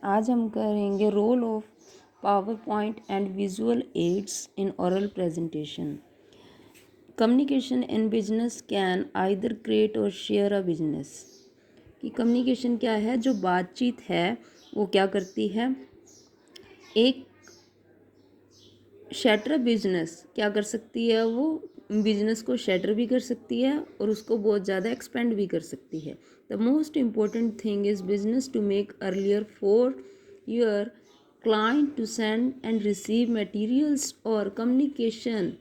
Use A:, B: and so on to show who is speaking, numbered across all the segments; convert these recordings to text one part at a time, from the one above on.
A: आज हम करेंगे role of power point and visual aids in oral presentation. Communication in business can either create or share a business. कि communication क्या है, जो बातचीत है वो क्या करती है, एक शैटर बिजनेस क्या कर सकती है, वो बिजनेस को शैटर भी कर सकती है और उसको बहुत ज़्यादा एक्सपेंड भी कर सकती है। The most important thing is business to make earlier for your client to send and receive materials और कम्युनिकेशन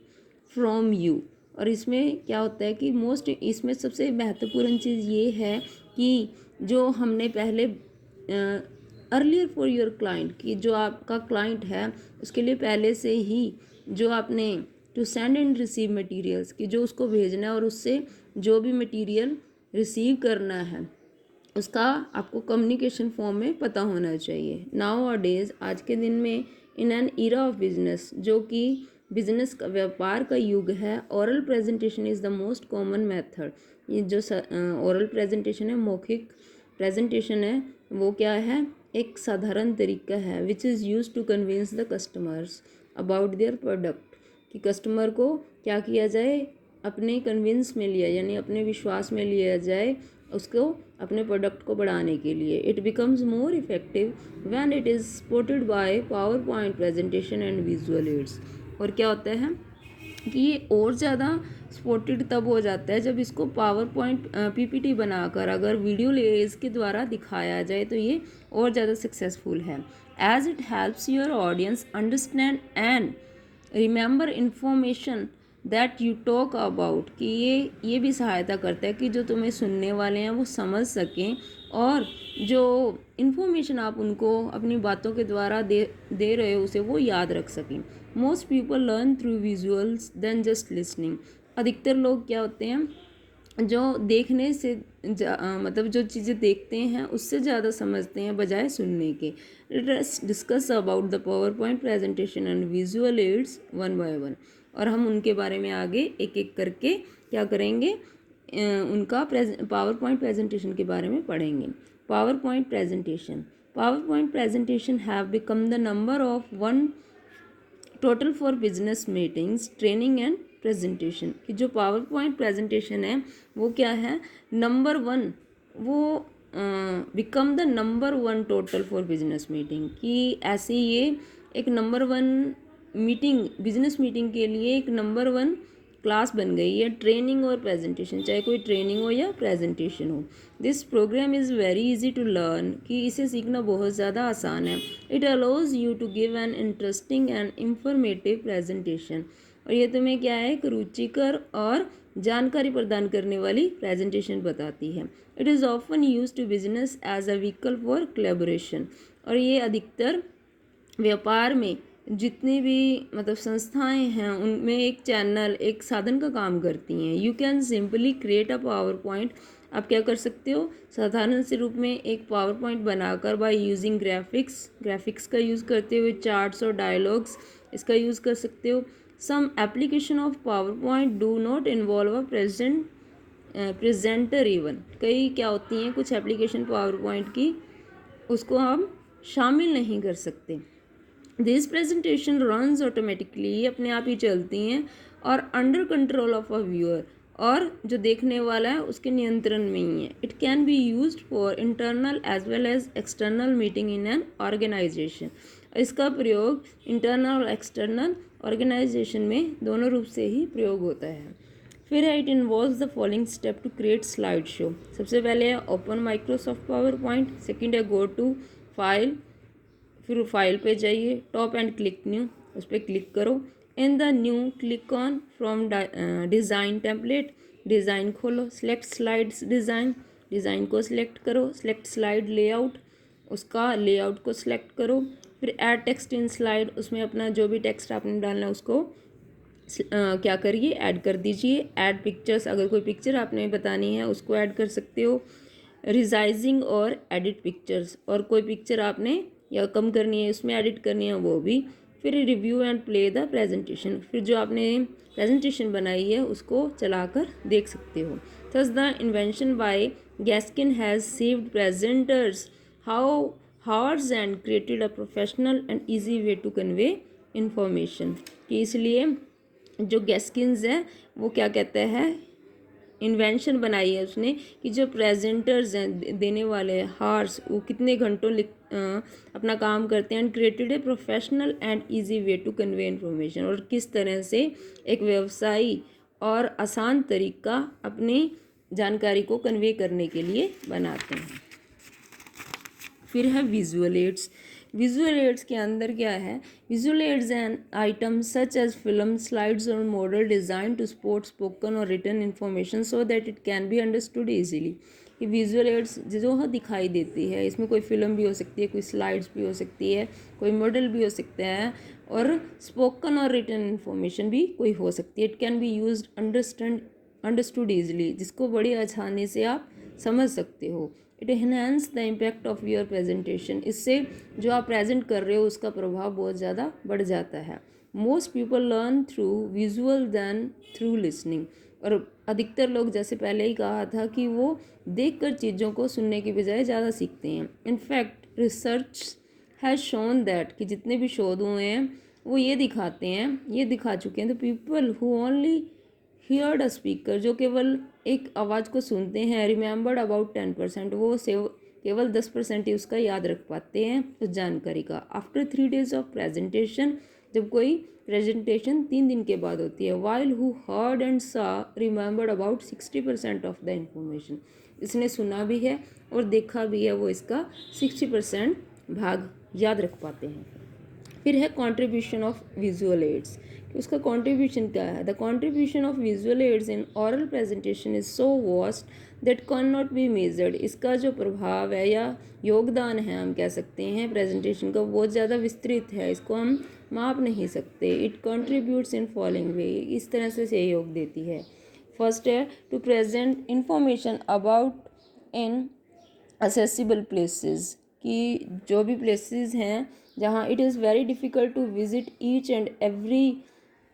A: फ्रॉम यू। और इसमें क्या होता है कि इसमें सबसे महत्वपूर्ण चीज़ ये है कि जो हमने पहले अर्लियर फॉर योर क्लाइंट, कि जो आपका क्लाइंट है उसके लिए पहले से ही जो आपने to send and receive materials, कि जो उसको भेजना है और उससे जो भी मटेरियल रिसीव करना है उसका आपको कम्युनिकेशन फॉर्म में पता होना चाहिए। नाउ अ डेज, आज के दिन में, in an era of business, जो कि बिजनेस का व्यापार का युग है, oral presentation is the most common method. ये जो ओरल प्रेजेंटेशन है, मौखिक प्रेजेंटेशन है, वो क्या है, एक साधारण तरीका है which is use to convince the customers about their product. कि कस्टमर को क्या किया जाए, अपने कन्विंस में लिया, यानी अपने विश्वास में लिया जाए उसको अपने प्रोडक्ट को बढ़ाने के लिए। It becomes more effective when it is supported by power point presentation and visual ads. और क्या होता है कि ये और ज़्यादा सपोर्टेड तब हो जाता है जब इसको पावर पॉइंट पीपीटी बनाकर अगर वीडियो लेयर्स के द्वारा दिखाया जाए तो ये और ज़्यादा सक्सेसफुल है। As it helps your audience understand and remember information that you talk about. कि ये भी सहायता करता है कि जो तुम्हें सुनने वाले हैं वो समझ सकें और जो इन्फॉर्मेशन आप उनको अपनी बातों के द्वारा दे रहे हो उसे वो याद रख सकें। Most people learn through visuals then just listening. अधिकतर लोग क्या होते हैं, जो देखने से मतलब जो चीज़ें देखते हैं उससे ज़्यादा समझते हैं बजाय सुनने के। Let's discuss about the power point presentation and visual ads one by one. और हम उनके बारे में आगे एक एक करके क्या करेंगे, उनका पावर पॉइंट प्रेजेंटेशन के बारे में पढ़ेंगे। Power point presentation have become the number of one total for business meetings, training and presentation. कि जो पावर पॉइंट प्रेजेंटेशन है वो क्या है, नंबर वन, वो become the number one total for business meeting. कि ऐसे ये एक number one meeting, business meeting के लिए एक नंबर वन क्लास बन गई है, ट्रेनिंग और प्रेजेंटेशन, चाहे कोई ट्रेनिंग हो या प्रेजेंटेशन हो। This program is very easy to learn. कि इसे सीखना बहुत ज़्यादा आसान है। It allows you to give an interesting and informative presentation. और ये तुम्हें क्या है, एक रुचिकर और जानकारी प्रदान करने वाली प्रेजेंटेशन बताती है। It is often use to business as a vehicle for collaboration. और ये अधिकतर व्यापार में जितनी भी मतलब संस्थाएं हैं उनमें एक चैनल, एक साधन का काम करती हैं। You can simply create a power point. आप क्या कर सकते हो, साधारण से रूप में एक पावर पॉइंट बनाकर बाय यूजिंग ग्राफिक्स का यूज़ करते हुए, चार्ट्स और डायलॉग्स इसका यूज़ कर सकते हो। Some application of power point do not involve a presenter even. कई क्या होती हैं, कुछ एप्लीकेशन पावर पॉइंट की उसको हम शामिल नहीं कर सकते। दिस प्रेजेंटेशन रन्स ऑटोमेटिकली, अपने आप ही चलती हैं और under control of a viewer, और जो देखने वाला है उसके नियंत्रण में ही है। It can be used for internal as well as external meeting in an organisation. इसका प्रयोग इंटरनल और एक्सटर्नल ऑर्गेनाइजेशन में दोनों रूप से ही प्रयोग होता है। फिर है, it involves the following step to create slide show. सबसे पहले है open Microsoft power point. Second है गो टू फाइल, फिर फाइल पे जाइए, टॉप एंड क्लिक न्यू, उस पर क्लिक करो। In the new click on from design template, design खोलो, सेलेक्ट स्लाइड्स डिज़ाइन को सिलेक्ट करो। सेलेक्ट स्लाइड लेआउट, उसका लेआउट को सिलेक्ट करो। फिर ऐड टेक्स्ट इन स्लाइड, उसमें अपना जो भी टेक्स्ट आपने डालना है उसको क्या करिए, ऐड कर दीजिए। ऐड पिक्चर्स, अगर कोई पिक्चर आपने बतानी है उसको ऐड कर सकते हो। रिसाइजिंग और एडिट पिक्चर्स, और कोई पिक्चर आपने या कम करनी है उसमें एडिट करनी है वो भी। फिर review and play the presentation, फिर जो आपने प्रेजेंटेशन बनाई है उसको चलाकर देख सकते हो। Thus the invention by Gaskin has saved presenters hours and created a professional and easy way to convey information. कि इसलिए जो गैस्किन्स है वो क्या कहता है, इन्वेंशन बनाई है उसने कि जो प्रेजेंटर्स हैं देने वाले हार्स वो कितने घंटों अपना काम करते हैं, and created a professional and easy way to convey information, और किस तरह से एक व्यवसायी और आसान तरीका अपनी जानकारी को कन्वे करने के लिए बनाते हैं। फिर है विजुअल एड्स। विजुअल एड्स के अंदर क्या है, visual aids and item such as film, slides और model designed to support spoken और written information so that it can be understood easily. ये विजुअल एड्स जो दिखाई देती है, इसमें कोई फिल्म भी हो सकती है, कोई स्लाइड्स भी हो सकती है, कोई मॉडल भी हो सकता है, और स्पोकन और रिटन इन्फॉर्मेशन भी कोई हो सकती है। It can B use understood easily, जिसको बड़ी आसानी से आप समझ सकते हो। It enhance the impact of your presentation, इससे जो आप प्रेजेंट कर रहे हो उसका प्रभाव बहुत ज़्यादा बढ़ जाता है। Most people learn through visual than through listening, और अधिकतर लोग, जैसे पहले ही कहा था, कि वो देखकर चीज़ों को सुनने के बजाय ज़्यादा सीखते हैं। In fact research has shown that, कि जितने भी शोध हुए हैं वो ये दिखा चुके हैं, the people who only heard a speaker, जो केवल एक आवाज़ को सुनते हैं, रिमेंबर्ड अबाउट 10%, वो केवल 10% ही उसका याद रख पाते हैं उस जानकारी का। आफ्टर 3 days ऑफ प्रेजेंटेशन, जब कोई प्रेजेंटेशन 3 दिन के बाद होती है, वाइल हु हर्ड एंड सा remembered about 60% of the information, इसने सुना भी है और देखा भी है, वो इसका 60% भाग याद रख पाते हैं। फिर है कॉन्ट्रीब्यूशन ऑफ विजुअल एड्स, उसका कॉन्ट्रीब्यूशन क्या है। The contribution of visual aids in oral presentation is so vast that can not be measured, इसका जो प्रभाव है या योगदान है, हम कह सकते हैं प्रेजेंटेशन का, बहुत ज़्यादा विस्तृत है, इसको हम माप नहीं सकते। It contributes in following way, इस तरह से सहयोग देती है। फर्स्ट है to present information about inaccessible places, कि जो भी प्लेसेस हैं जहाँ it is very difficult to visit each and every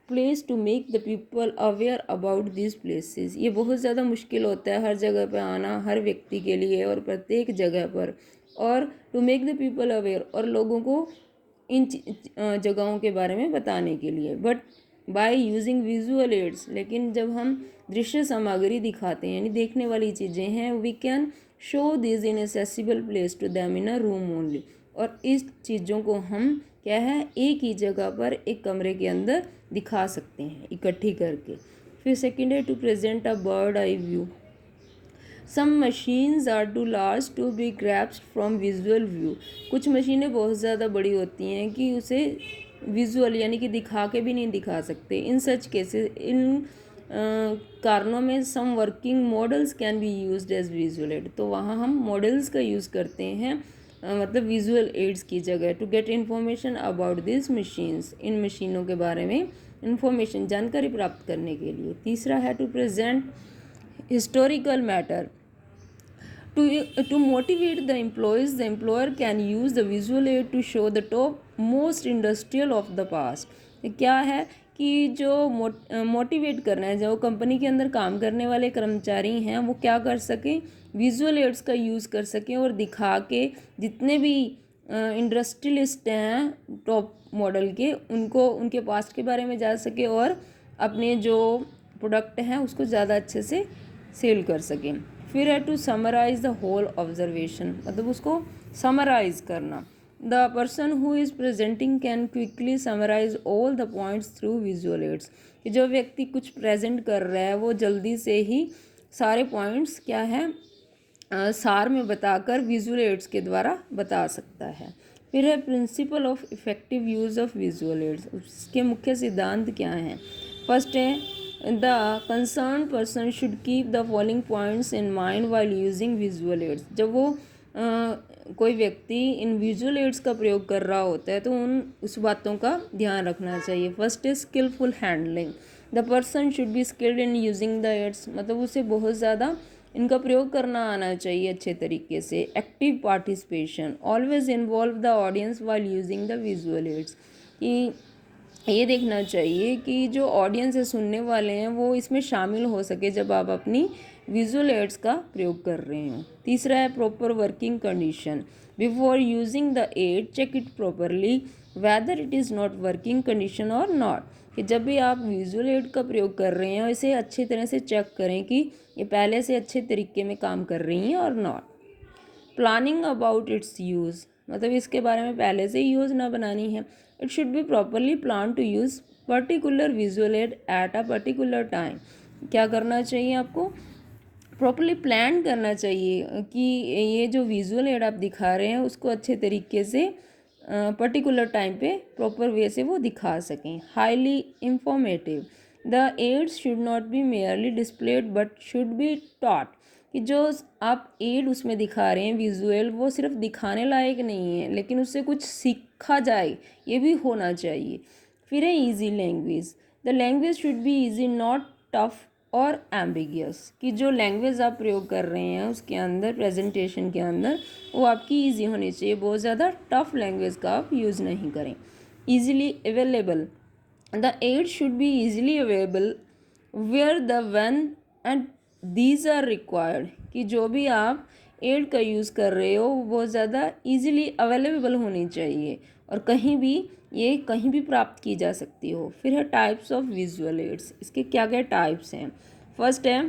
A: place to make the people aware about this places, ये बहुत ज़्यादा मुश्किल होता है हर जगह पर आना, हर व्यक्ति के लिए और प्रत्येक जगह पर, और to make the people aware, और लोगों को इन जगहों के बारे में बताने के लिए। But by using visual aids, लेकिन जब हम दृश्य सामग्री दिखाते हैं, यानी देखने वाली चीज़ें हैं, we can show this inaccessible place to them in a room only, और इस चीज़ों को हम क्या है एक ही जगह पर एक कमरे के अंदर दिखा सकते हैं इकट्ठी करके। फिर सेकेंड है to present a bird eye view. Some machines are too large to be grasped from visual view, कुछ मशीनें बहुत ज़्यादा बड़ी होती हैं कि उसे विजुअल यानी कि दिखा के भी नहीं दिखा सकते। इन सच केसेस, इन कारणों में some working models can be used as visual aid, तो वहाँ हम मॉडल्स का यूज़ करते हैं, मतलब विजुअल एड्स की जगह, to get information about this machines, in मशीनों के बारे में इन्फॉर्मेशन जानकारी प्राप्त करने के लिए। तीसरा है to present historical matter, to motivate the employees, the employer can use the visual aid to show the top most industrial of the past। क्या है कि जो मोटिवेट करना है, जो कंपनी के अंदर काम करने वाले कर्मचारी हैं, वो क्या कर सकें, विजुअल एड्स का यूज़ कर सकें और दिखा के जितने भी इंडस्ट्रियलिस्ट हैं टॉप मॉडल के, उनको उनके पास्ट के बारे में जान सके और अपने जो प्रोडक्ट हैं उसको ज़्यादा अच्छे से सेल कर सकें। फिर है to summarise the whole observation, मतलब उसको समराइज करना। The person who is presenting can quickly summarise all the points through visual aids, कि जो व्यक्ति कुछ प्रेजेंट कर रहा है वो जल्दी से ही सारे पॉइंट्स क्या है सार में बताकर विजुअल एड्स के द्वारा बता सकता है। फिर है principle of effective use of visual ads, उसके मुख्य सिद्धांत क्या हैं। फर्स्ट है the concern person should keep the following points in mind while using visual aids, जब वो कोई व्यक्ति इन विजुअल एड्स का प्रयोग कर रहा होता है तो उस बातों का ध्यान रखना चाहिए। फर्स्ट है skilful handling, the person should be skilled in using the aids, मतलब उसे बहुत ज़्यादा इनका प्रयोग करना आना चाहिए अच्छे तरीके से। Active participation, always involve the audience while using the visual aids, कि ये देखना चाहिए कि जो ऑडियंस है, सुनने वाले हैं, वो इसमें शामिल हो सके जब आप अपनी विजुअल एड्स का प्रयोग कर रहे हो। तीसरा है proper working condition. Before using the aid check it properly whether it is not working condition और नॉट, कि जब भी आप विजुअल एड का प्रयोग कर रहे हैं इसे अच्छी तरह से चेक करें कि ये पहले से अच्छे तरीके में काम कर रही हैं और not. Planning about it's use, मतलब इसके बारे में पहले से ही योजना बनानी है। It should be properly plan to use particular visual aid at a particular time. क्या करना चाहिए आपको? प्रॉपरली प्लान करना चाहिए कि ये जो विजुअल एड आप दिखा रहे हैं उसको अच्छे तरीके से पर्टिकुलर टाइम पे प्रॉपर वे से वो दिखा सकें। Highly informative, the aids should not be merely displayed but should be taught, कि जो आप एड उसमें दिखा रहे हैं विजुअल, वो सिर्फ दिखाने लायक नहीं है लेकिन उससे कुछ सीखा जाए, ये भी होना चाहिए। फिर है easy language. The language should be easy not tough और एम्बिगियस, कि जो लैंग्वेज आप प्रयोग कर रहे हैं उसके अंदर प्रेजेंटेशन के अंदर वो आपकी ईजी होनी चाहिए, बहुत ज़्यादा टफ लैंग्वेज का आप यूज़ नहीं करें। Easily available, the aid should be easily available where the one and these are required, कि जो भी आप एड का यूज़ कर रहे हो वो बहुत ज़्यादा ईजिली अवेलेबल होनी चाहिए और कहीं भी ये कहीं भी प्राप्त की जा सकती हो। फिर है टाइप्स ऑफ विजुअल एड्स। इसके क्या क्या टाइप्स हैं? फर्स्ट है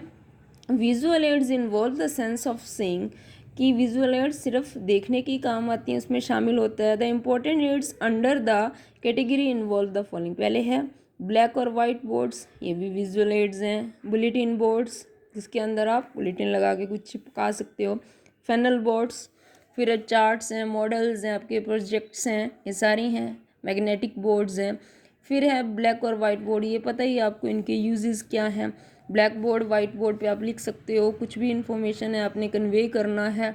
A: visual ads involve the sense of seeing, कि विजुअल एड्स सिर्फ देखने की काम आती हैं, उसमें शामिल होता है। The important aids under the category involve the following. पहले है ब्लैक और वाइट बोर्ड्स, ये भी विजुअल एड्स हैं। बुलेटिन बोर्ड्स, जिसके अंदर आप बुलेटिन लगा के कुछ चिपका सकते हो। फैनल बोर्ड्स, फिर चार्ट्स हैं, मॉडल्स हैं, आपके प्रोजेक्ट्स हैं, ये सारी हैं। मैग्नेटिक बोर्ड्स हैं। फिर है ब्लैक और वाइट बोर्ड, ये पता ही आपको इनके यूजेस क्या हैं। ब्लैक बोर्ड, वाइट बोर्ड पे आप लिख सकते हो, कुछ भी इन्फॉर्मेशन है आपने कन्वे करना है,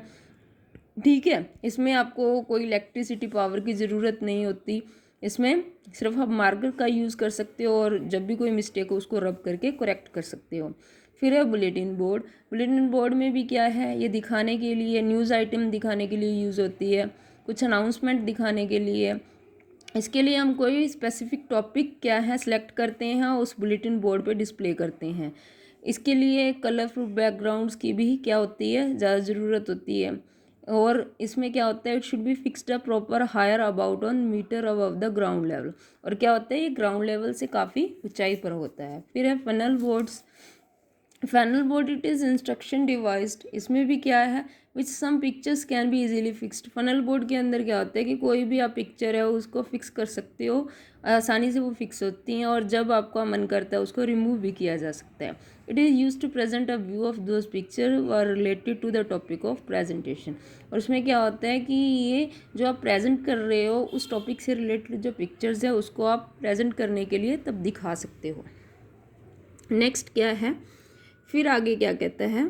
A: ठीक है। इसमें आपको कोई इलेक्ट्रिसिटी पावर की ज़रूरत नहीं होती, इसमें सिर्फ आप मार्कर का यूज़ कर सकते हो और जब भी कोई मिस्टेक हो उसको रब करके करेक्ट कर सकते हो। फिर है बुलेटिन बोर्ड। बुलेटिन बोर्ड में भी क्या है, ये दिखाने के लिए, न्यूज़ आइटम दिखाने के लिए यूज़ होती है, कुछ अनाउंसमेंट दिखाने के लिए। इसके लिए हम कोई स्पेसिफिक टॉपिक क्या है सेलेक्ट करते हैं, उस बुलेटिन बोर्ड पे डिस्प्ले करते हैं। इसके लिए कलरफुल बैकग्राउंड्स की भी क्या होती है, ज़्यादा ज़रूरत होती है। और इसमें क्या होता है, it should be fixed a proper higher about 1 metre above the ground level, और क्या होता है ये ग्राउंड लेवल से काफ़ी ऊंचाई पर होता है। फिर है flannel boards. Flannel board it is instruction devised, इसमें भी क्या है, which some pictures can be easily fixed. Flannel board के अंदर क्या होता है कि कोई भी आप पिक्चर है उसको फिक्स कर सकते हो, आसानी से वो फिक्स होती हैं और जब आपका मन करता है उसको रिमूव भी किया जा सकता है। It is use to present a view of those picture were related to the topic of presentation. और उसमें क्या होता है कि ये जो आप प्रेजेंट कर रहे हो उस टॉपिक से रिलेटेड जो पिक्चर्स है उसको आप प्रेजेंट करने के लिए तब दिखा सकते हो। नेक्स्ट क्या है, फिर आगे क्या कहता है,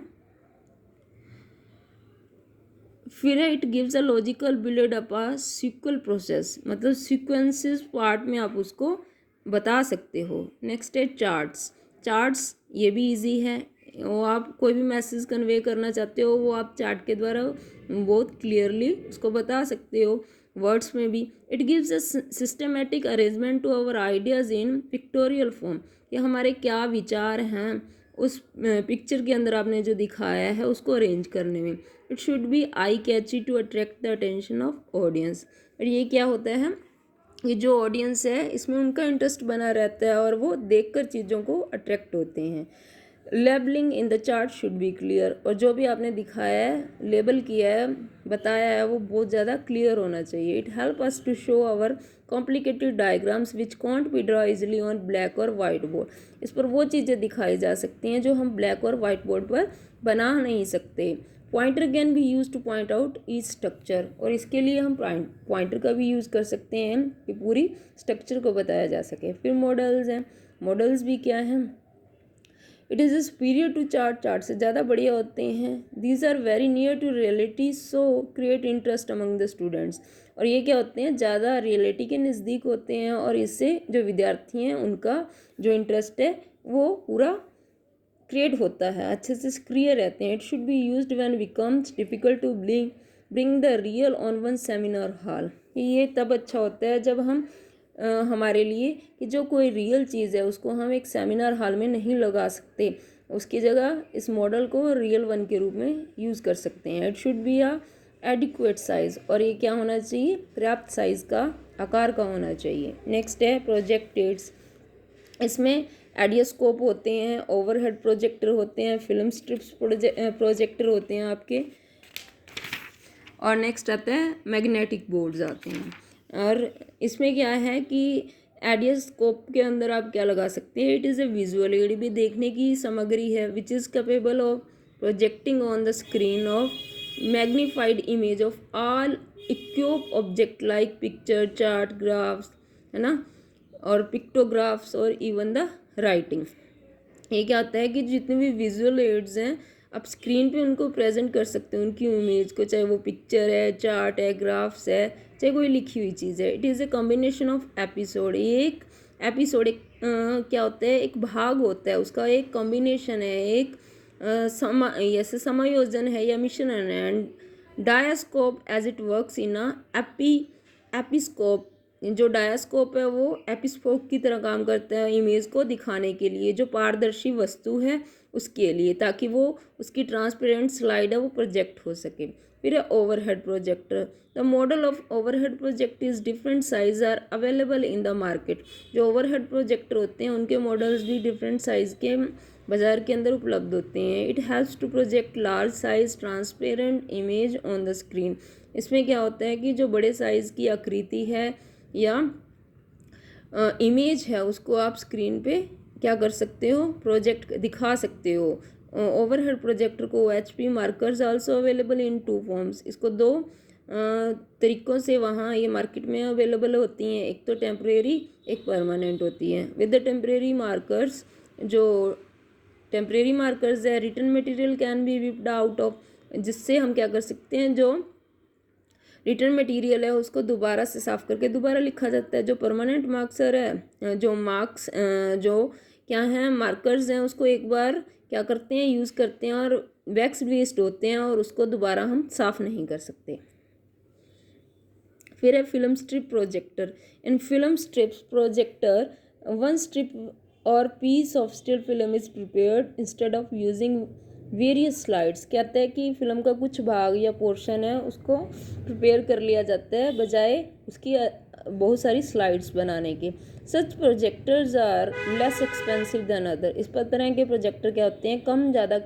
A: फिर it gives a logical build up a sequel process, मतलब सीक्वेंसेस पार्ट में आप उसको बता सकते हो। नेक्स्ट है चार्ट्स। चार्ट्स ये भी इजी है, वो आप कोई भी मैसेज कन्वे करना चाहते हो वो आप चार्ट के द्वारा बहुत क्लियरली उसको बता सकते हो। वर्ड्स में भी it gives a systematic arrangement to our ideas in pictorial form, कि हमारे क्या विचार हैं उस पिक्चर के अंदर आपने जो दिखाया है उसको अरेंज करने में। It should be eye catchy to attract the attention of audience, और ये क्या होता है कि जो ऑडियंस है इसमें उनका इंटरेस्ट बना रहता है और वो देखकर चीज़ों को अट्रैक्ट होते हैं। Labelling in the chart should be clear, और जो भी आपने दिखाया है, लेबल किया है, बताया है, वो बहुत ज़्यादा क्लियर होना चाहिए। It help us to show our complicated diagrams which can't be draw easily on black और वाइट बोर्ड। इस पर वो चीज़ें दिखाई जा सकती हैं जो हम ब्लैक और वाइट बोर्ड पर बना नहीं सकते। पॉइंटर कैन भी use two point out each structure, और इसके लिए हम पॉइंटर का भी यूज़ कर सकते हैं कि पूरी स्ट्रक्चर को बताया जा सके। फिर मॉडल्स हैं। मॉडल्स भी क्या हैं, it is superior to chart, chart से ज़्यादा बढ़िया होते हैं। These are very near to reality so create interest among the students, और ये क्या होते हैं, ज़्यादा रियलिटी के नज़दीक होते हैं और इससे जो विद्यार्थी हैं उनका जो इंटरेस्ट है वो पूरा क्रिएट होता है, अच्छे से सक्रिय रहते हैं। It should be used when becomes difficult to bring the real on one seminar hall, ये तब अच्छा होता है जब हम हमारे लिए कि जो कोई रियल चीज़ है उसको हम एक सेमिनार हॉल में नहीं लगा सकते, उसकी जगह इस मॉडल को रियल वन के रूप में यूज़ कर सकते हैं। It should be a adequate size, और ये क्या होना चाहिए, पर्याप्त साइज़ का, आकार का होना चाहिए। नेक्स्ट है प्रोजेक्टेड्स। इसमें एडियोस्कोप होते हैं, ओवरहेड प्रोजेक्टर होते हैं, फिल्म स्ट्रिप्स प्रोजेक्टर होते हैं आपके, और नेक्स्ट आता है मैग्नेटिक बोर्ड्स आते हैं। और इसमें क्या है कि एडियोस्कोप के अंदर आप क्या लगा सकते हैं, it is a visual add भी, देखने की सामग्री है, which is capable of projecting on the screen of magnified image of all इक्यूब object like picture, chart, graphs, है ना, और पिक्टोग्राफ्स और इवन द राइटिंग। ये क्या होता है कि जितने भी विजुअल एड्स हैं आप स्क्रीन पे उनको प्रेजेंट कर सकते हो, उनकी इमेज को, चाहे वो पिक्चर है, चार्ट है, ग्राफ्स है, चाहे कोई लिखी हुई चीज़ है। It is a combination of episode. ये एक एपिसोड एक क्या होता है, एक भाग होता है, उसका एक कॉम्बिनेशन है, एक ऐसे समायोजन है या मिश्रण है। And diascope as it works in a episcope, जो डायास्कोप है वो एपिस्कोप की तरह काम करता है इमेज को दिखाने के लिए, जो पारदर्शी वस्तु है उसके लिए, ताकि वो उसकी ट्रांसपेरेंट स्लाइड है वो प्रोजेक्ट हो सके। फिर है overhead projector. The model of overhead project is different size are available in the market. जो ओवरहेड प्रोजेक्टर होते हैं उनके मॉडल्स भी डिफरेंट साइज के बाजार के अंदर उपलब्ध होते हैं। It helps to project large size transparent image on the screen. इसमें क्या होता है कि जो बड़े साइज़ की आकृति है या इमेज है उसको आप स्क्रीन पे क्या कर सकते हो, प्रोजेक्ट दिखा सकते हो। ओवरहेड प्रोजेक्टर को OHP markers also available in 2 forms. इसको 2 तरीक़ों से वहाँ ये मार्केट में अवेलेबल होती हैं, एक तो टेम्परेरी, एक परमानेंट होती है। विद द टेम्परेरी मार्कर्स, जो टेम्परेरी मार्कर्स है, written material can be wiped out off, जिससे हम क्या कर सकते हैं, जो रिटर्न मटेरियल है उसको दोबारा से साफ़ करके दोबारा लिखा जाता है। जो परमानेंट मार्क्सर है, जो मार्क्स जो क्या हैं, मार्कर्स हैं, उसको एक बार क्या करते हैं, यूज़ करते हैं और वैक्स बेस्ड होते हैं और उसको दोबारा हम साफ़ नहीं कर सकते। फिर है film strip projector. In film strips projector, one strip or piece of still film is prepared instead of using various slides. कहते हैं कि फिल्म का कुछ भाग या पोर्शन है उसको प्रिपेयर कर लिया जाता है बजाय उसकी बहुत सारी स्लाइड्स बनाने के। Such projectors are less expensive than other. इस तरह के प्रोजेक्टर क्या होते हैं, कम ज़्यादा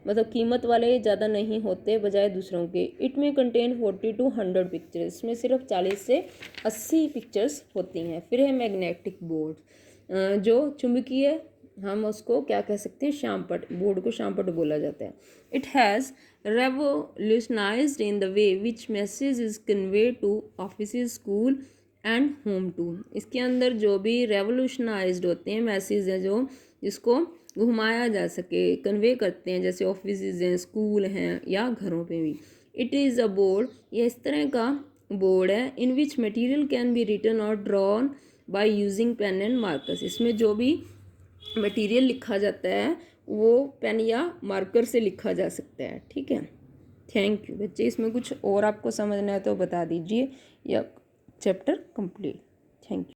A: मतलब कीमत वाले ज़्यादा नहीं होते बजाय दूसरों के। इट में कंटेन 40 to 100 पिक्चर्स। इसमें सिर्फ 40 से 80 पिक्चर्स होती हैं। फिर है मैग्नेटिक बोर्ड, जो चुंबकीय, हम उसको क्या कह सकते हैं, श्यामपट्ट, बोर्ड को श्यामपट्ट बोला जाता है। It has revolutionised in the way which message is convey to office, school and home too. इसके अंदर जो भी रेवोल्यूशनाइज्ड होते हैं मैसेज हैं, जो जिसको घुमाया जा सके, कन्वे करते हैं, जैसे ऑफिस हैं, स्कूल हैं या घरों पे भी। इट इज़ अ बोर्ड, ये इस तरह का बोर्ड है, in which material can be written or drawn by using pen and markers. इसमें जो भी मटेरियल लिखा जाता है वो पेन या मार्कर से लिखा जा सकता है। ठीक है, थैंक यू बच्चे। इसमें कुछ और आपको समझना है तो बता दीजिए, या चैप्टर कंप्लीट। Thank you.